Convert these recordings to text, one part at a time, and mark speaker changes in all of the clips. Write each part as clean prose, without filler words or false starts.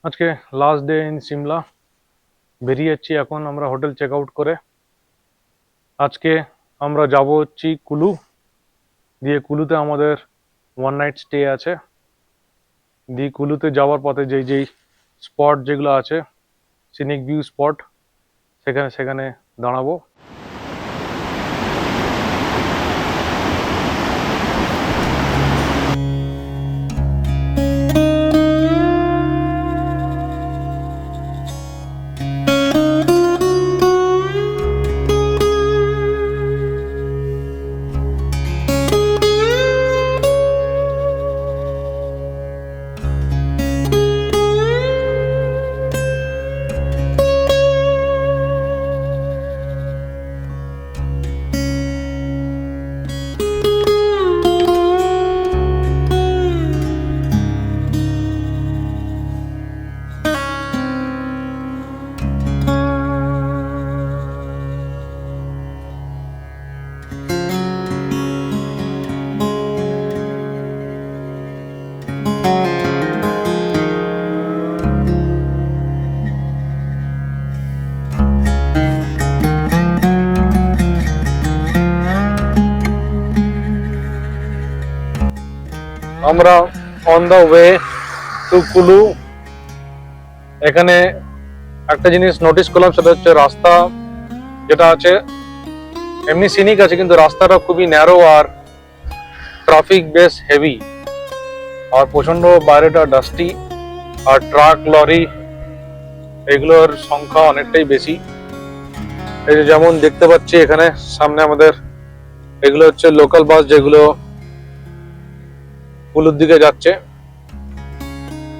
Speaker 1: আজকে last day in Shimla. বেরিয়ে যাচ্ছি এখন আমরা হোটেল চেক আউট করে। আজকে আমরা যাব হচ্ছি কুলু, দিয়ে কুলুতে আমাদের ওয়ান নাইট স্টে আছে। দিয়ে কুলুতে যাওয়ার পথে যেই যেই স্পট যেগুলো আছে, সিনিক ভিউ স্পট, সেখানে সেখানে দাঁড়াবো। আমরা অন দ্য ওয়ে টু কুলু। এখানে একটা জিনিস নোটিস করলাম, সেটা হচ্ছে রাস্তা যেটা আছে এমনি সিনিক আছে, কিন্তু রাস্তাটা খুবই ন্যারো আর ট্রাফিক বেশ হেভি, আর প্রচন্ড বাইরেটা ডাস্টি, আর ট্রাক লরি এগুলোর সংখ্যা অনেকটাই বেশি। এই যে যেমন দেখতে পাচ্ছি এখানে সামনে আমাদের, এগুলো হচ্ছে লোকাল বাস যেগুলো কুলুর দিকে যাচ্ছে।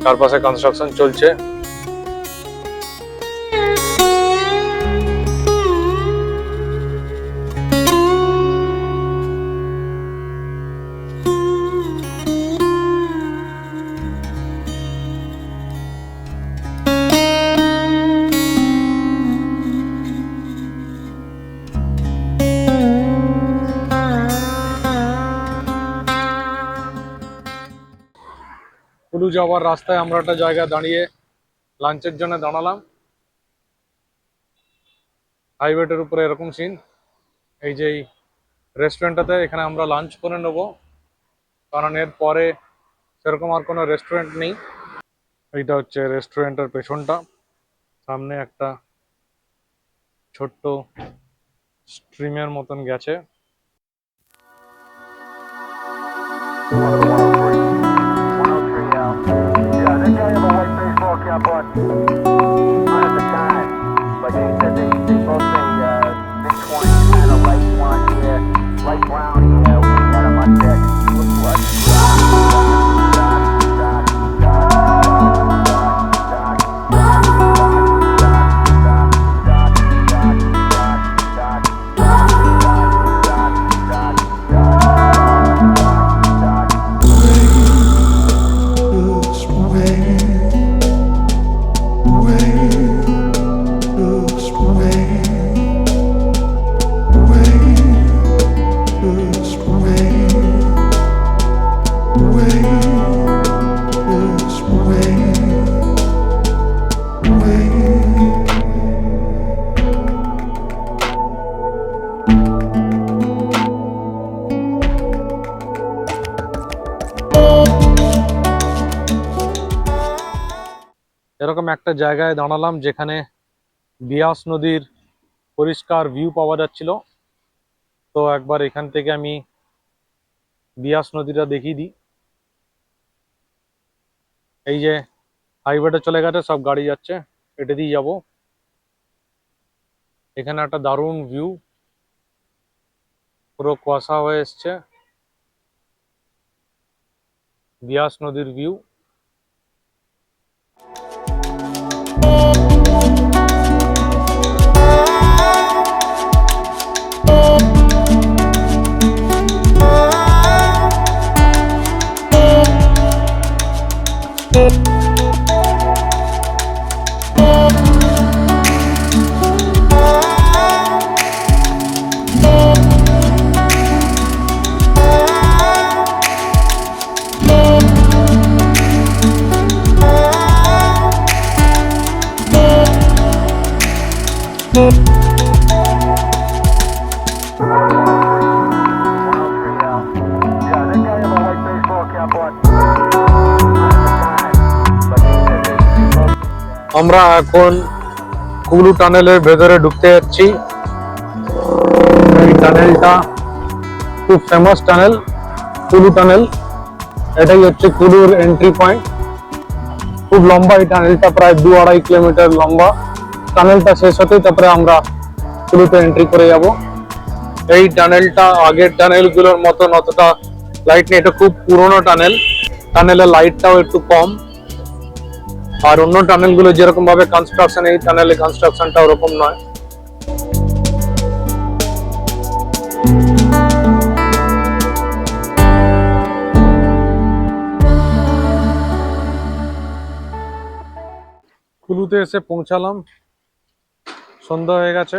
Speaker 1: চারপাশে কনস্ট্রাকশন চলছে। কুলু যাওয়ার রাস্তায় আমরা একটা জায়গায় দাঁড়িয়ে লাঞ্চের জন্য দাঁড়ালাম। হাইওয়েটের উপরে এরকম সিন। এই যে রেস্টুরেন্টটাতে, এখানে আমরা লাঞ্চ করে নেব, কারণ এর পরে সেরকম আর কোনো রেস্টুরেন্ট নেই। এইটা হচ্ছে রেস্টুরেন্টের পেছনটা। সামনে একটা ছোট্ট স্ট্রিমের মতন গেছে। এরকম একটা জায়গায় দাঁড়ালাম যেখানে বিয়াস নদীর পরিষ্কার ভিউ পাওয়া যাচ্ছিল। তো একবার এখান থেকে আমি বিয়াস নদীটা দেখিয়ে দিই। এই যে হাইওয়েটা চলে গেছে, সব গাড়ি যাচ্ছে, এটা দিয়ে যাব। এখানে একটা দারুণ ভিউ, পুরো কুয়াশা হয়ে এসছে, বিয়াস নদীর ভিউ। আমরা এখন কুলু টানেলের ভেতরে ঢুকতে যাচ্ছি। এই টানেলটা খুব ফেমাস টানেল, কুলু টানেল। এটাই হচ্ছে কুলুর এন্ট্রি পয়েন্ট। খুব লম্বা এই টানেলটা, প্রায় 2-2.5 কিলোমিটার লম্বা। টানেলটা শেষ হতেই তারপরে আমরা কুলুতে এন্ট্রি করে যাব। এই টানেলটা আগের টানেলগুলোর মতন অতটা লাইট নেই, এটা খুব পুরোনো টানেল। টানেলের লাইটটাও একটু কম। আর অন্য টানেলগুলো যেরকম ভাবে কনস্ট্রাকশন, এই টানেলের কনস্ট্রাকশনটা ওরকম নয়। কুলুতে এসে পৌঁছালাম, সন্ধ্যা হয়ে গেছে,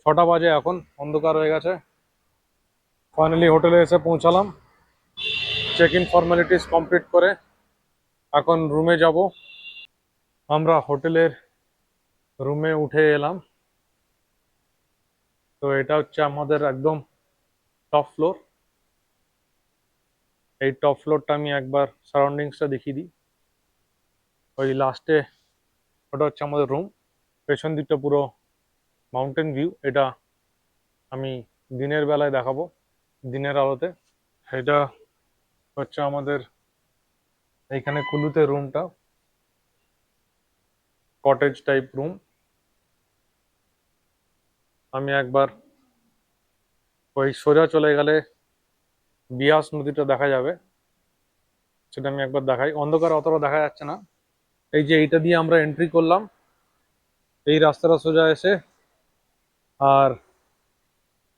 Speaker 1: 6টা বাজে এখন, অন্ধকার হয়ে গেছে। ফাইনালি হোটেলে এসে পৌঁছালাম, চেক ইন ফর্মালিটিস কমপ্লিট করে এখন রুমে যাব। আমরা হোটেলের রুমে উঠে এলাম। তো এটা হচ্ছে আমাদের একদম টপ ফ্লোর। এই টপ ফ্লোরটা আমি একবার সারাউন্ডিংসটা দেখিয়ে দিই। ওই লাস্টে ওটা হচ্ছে আমাদের রুম। পেছন দিকটা পুরো মাউন্টেন ভিউ। এটা আমি দিনের বেলায় দেখাবো, দিনের আলোতে। এটা হচ্ছে আমাদের এইখানে কুলুতে রুমটা, কটেজ টাইপ রুম। আমি একবার ওই সোজা চলে গেলে বিয়াস নদীটা দেখা যাবে, সেটা আমি একবার দেখাই। অন্ধকার অতটা দেখা যাচ্ছে না। এই যে এইটা দিয়ে আমরা এন্ট্রি করলাম, এই রাস্তাটা সোজা এসে, আর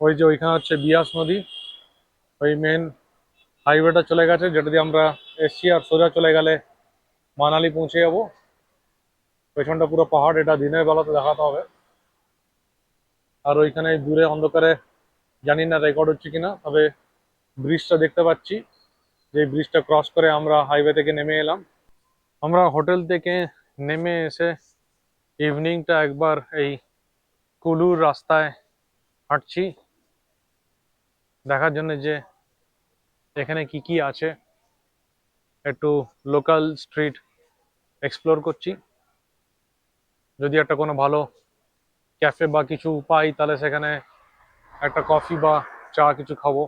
Speaker 1: ওই যে ওইখানে হচ্ছে বিয়াস নদী। ওই মেন হাইওয়েটা চলে গেছে যেটা দিয়ে আমরা এসছি, আর সোজা চলে গেলে মানালি পৌঁছে যাব। পেছনটা পুরো পাহাড়, এটা দিনের বেলাতে দেখাতে হবে। আর ওইখানে দূরে অন্ধকারে জানি না রেকর্ড হচ্ছে কিনা, তবে ব্রিজটা দেখতে পাচ্ছি। যে ব্রিজটা ক্রস করে আমরা হাইওয়ে থেকে নেমে এলাম। আমরা হোটেল থেকে নেমে এসে ইভিনিংটা একবার এই কুলুর রাস্তায় হাঁটছি, দেখার জন্য যে এখানে কি কি আছে। একটু লোকাল স্ট্রিট এক্সপ্লোর করছি। যদি একটা কোনো ভালো ক্যাফে বা কিছু পাই তাহলে সেখানে একটা কফি বা চা কিছু খাবো।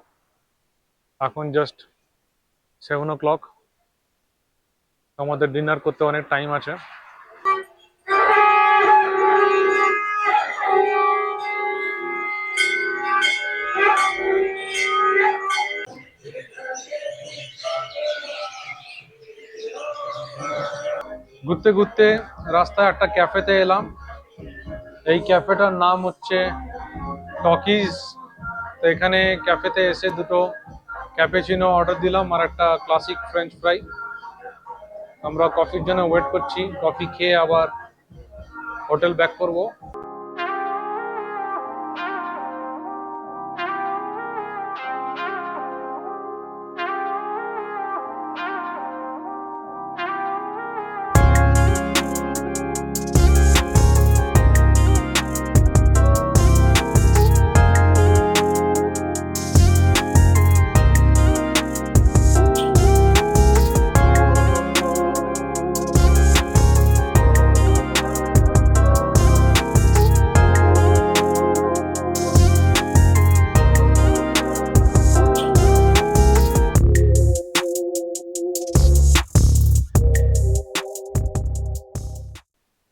Speaker 1: এখন জাস্ট 7 o'clock, আমাদের ডিনার করতে অনেক টাইম আছে। ঘুরতে ঘুরতে রাস্তায় একটা ক্যাফেতে এলাম। এই ক্যাফেটার নাম হচ্ছে টকিজ। তো এখানে ক্যাফেতে এসে দুটো ক্যাপেচিনো অর্ডার দিলাম আর একটা ক্লাসিক ফ্রেঞ্চ ফ্রাই। আমরা কফির জন্য ওয়েট করছি, কফি খেয়ে আবার হোটেল ব্যাক করব।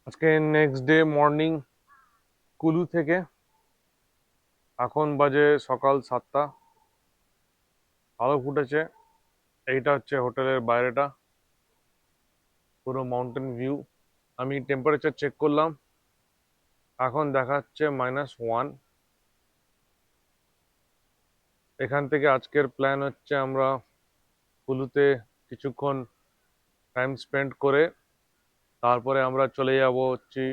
Speaker 1: আজকে নেক্সট ডে মর্নিং কুলু থেকে। এখন বাজে সকাল 7টা, আলো ফুটেছে। এইটা হচ্ছে হোটেলের বাইরেটা, পুরো মাউন্টেন ভিউ। আমি টেম্পারেচার চেক করলাম, এখন দেখাচ্ছে -1। এখান থেকে আজকের প্ল্যান হচ্ছে আমরা কুলুতে কিছুক্ষণ টাইম স্পেন্ড করে তারপরে আমরা চলে যাব হচ্ছে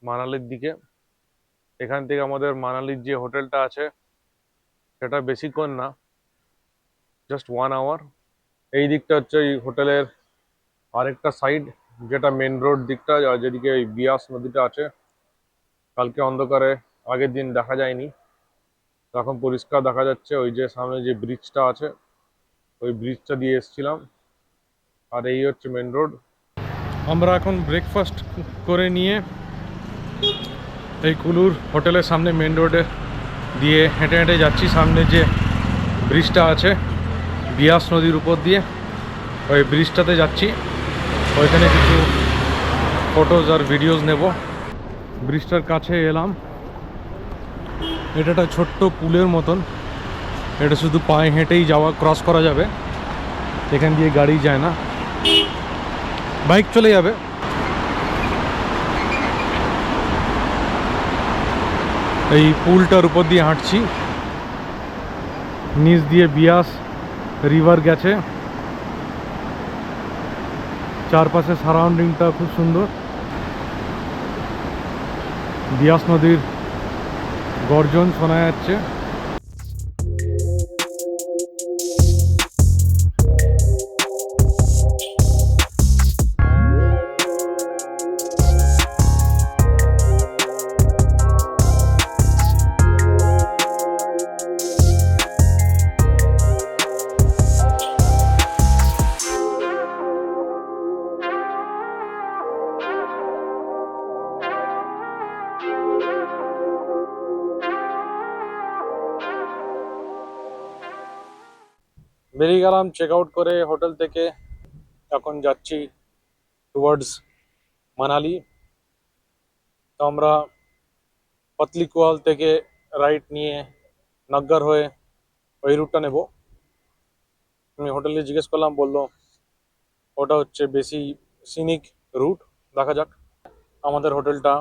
Speaker 1: মানালির দিকে। এখান থেকে আমাদের মানালির যে হোটেলটা আছে সেটা বেশিক্ষণ না, জাস্ট 1 আওয়ার। এই দিকটা হচ্ছে এই হোটেলের আরেকটা সাইড, যেটা মেন রোড দিকটা, যেদিকে ওই বিয়াস নদীটা আছে কালকে অন্ধকারে আগের দিন দেখা যায়নি, এখন পরিষ্কার দেখা যাচ্ছে। ওই যে সামনে যে ব্রিজটা আছে ওই ব্রিজটা দিয়ে এসেছিলাম, আর এই হচ্ছে মেন রোড। আমরা এখন ব্রেকফাস্ট করে নিয়ে এই কুলুর হোটেলের সামনে মেন রোডে দিয়ে হেঁটে হেঁটে যাচ্ছি। সামনে যে ব্রিজটা আছে বিয়াস নদীর উপর দিয়ে, ওই ব্রিজটাতে যাচ্ছি। ওইখানে কিছু ফটোজ আর ভিডিওস নেব। ব্রিজটার কাছে এলাম। এটা একটা ছোট্ট পুলের মতন, এটা শুধু পায়ে হেঁটেই যাওয়া, ক্রস করা যাবে। এখান দিয়ে গাড়ি যায় না, বাইক চলে যাবে। এই পুলটার উপর দিয়ে হাঁটছি, নিচ দিয়ে বিয়াস রিভার গেছে। চারপাশে সারাউন্ডিংটা খুব সুন্দর, বিয়াস নদীর গর্জন শোনা যাচ্ছে। বেরিয়ে গেলাম চেক আউট করে হোটেল থেকে। এখন যাচ্ছি টুয়ার্ডস মানালি। তো আমরা পাতলিকুয়াল থেকে রাইট নিয়ে নাগ্গার হয়ে ওই রুটটা নেব। আমি হোটেলে জিজ্ঞেস করলাম, বললো ওটা হচ্ছে বেশি সিনিক রুট। দেখা যাক। আমাদের হোটেলটা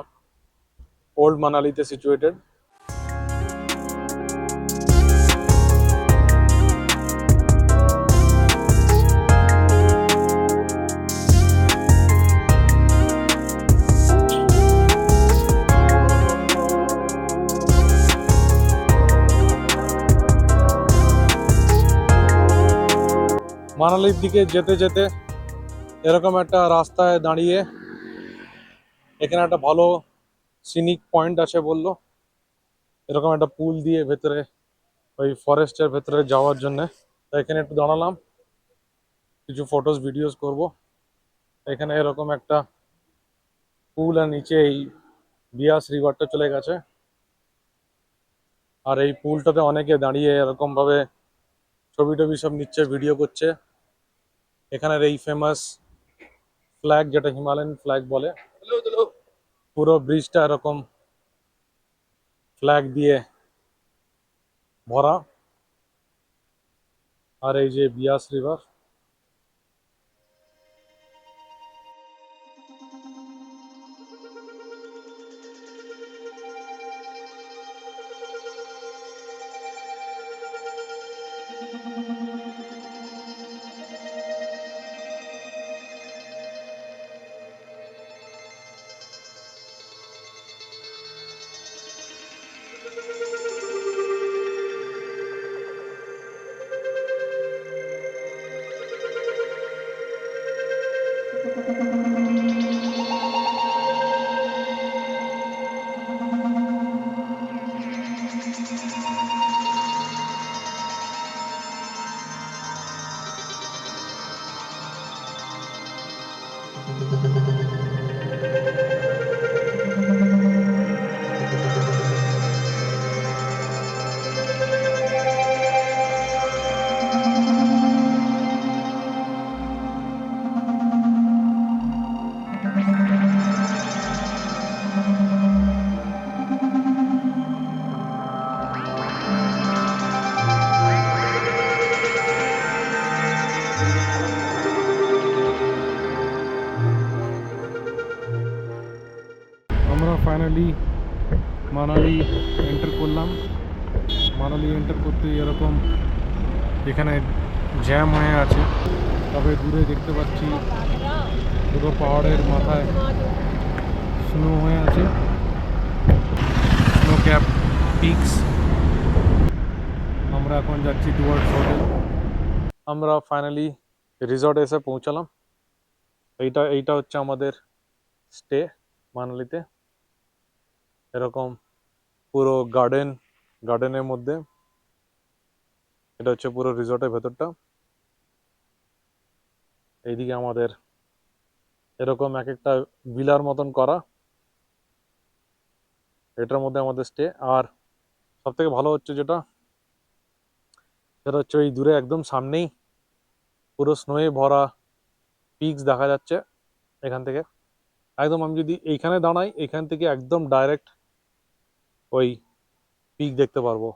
Speaker 1: ওল্ড মানালিতে সিচুয়েটেড। মানালির দিকে যেতে যেতে এরকম একটা রাস্তায় দাঁড়িয়ে, এখানে একটা ভালো সিনিক পয়েন্ট আছে বললো, এরকম একটা পুল দিয়ে ভেতরে ওই ফরেস্টের ভেতরে যাওয়ার জন্য। তো এখানে একটু দাঁড়ালাম, কিছু ফটোস ভিডিওস করব। এখানে এরকম একটা পুল, আর নিচে এই বিয়াস রিভারটা চলে গেছে। আর এই পুলটাতে অনেকে দাঁড়িয়ে এরকম ভাবে ছবি টবি সব নিচ্ছে, ভিডিও করছে। এখানের এই ফেমাস ফ্ল্যাগ, যেটা হিমালয়ান ফ্ল্যাগ বলে, পুরো ব্রিজটা এরকম ফ্ল্যাগ দিয়ে ভরা। আর এই যে বিয়াস রিভার। আমরা ফাইনালি মানালি এন্টার করলাম। মানালি এন্টার করতে এরকম এখানে জ্যাম হয়ে আছে, তবে দূরে দেখতে পাচ্ছি পুরো পাহাড়ের মাথায় স্নো হয়ে আছে, স্নো ক্যাপ পিকস। আমরা এখন যাচ্ছি টুয়ার্ডস হোটেল। আমরা ফাইনালি রিসর্টে এসে পৌঁছালাম। এইটা হচ্ছে আমাদের স্টে মানালিতে। এরকম পুরো গার্ডেনের মধ্যে। এটা হচ্ছে পুরো রিসর্টের ভেতরটা। এইদিকে আমাদের এরকম এক একটা ভিলার মতন করা, এটার মধ্যে আমাদের স্টে। আর সব থেকে ভালো হচ্ছে যেটা, সেটা হচ্ছে ওই দূরে একদম সামনেই পুরো স্নোয়ে ভরা পিকস দেখা যাচ্ছে এখান থেকে। একদম আমি যদি এইখানে দাঁড়াই, এখান থেকে একদম ডাইরেক্ট ওই পিক দেখতে পারবো।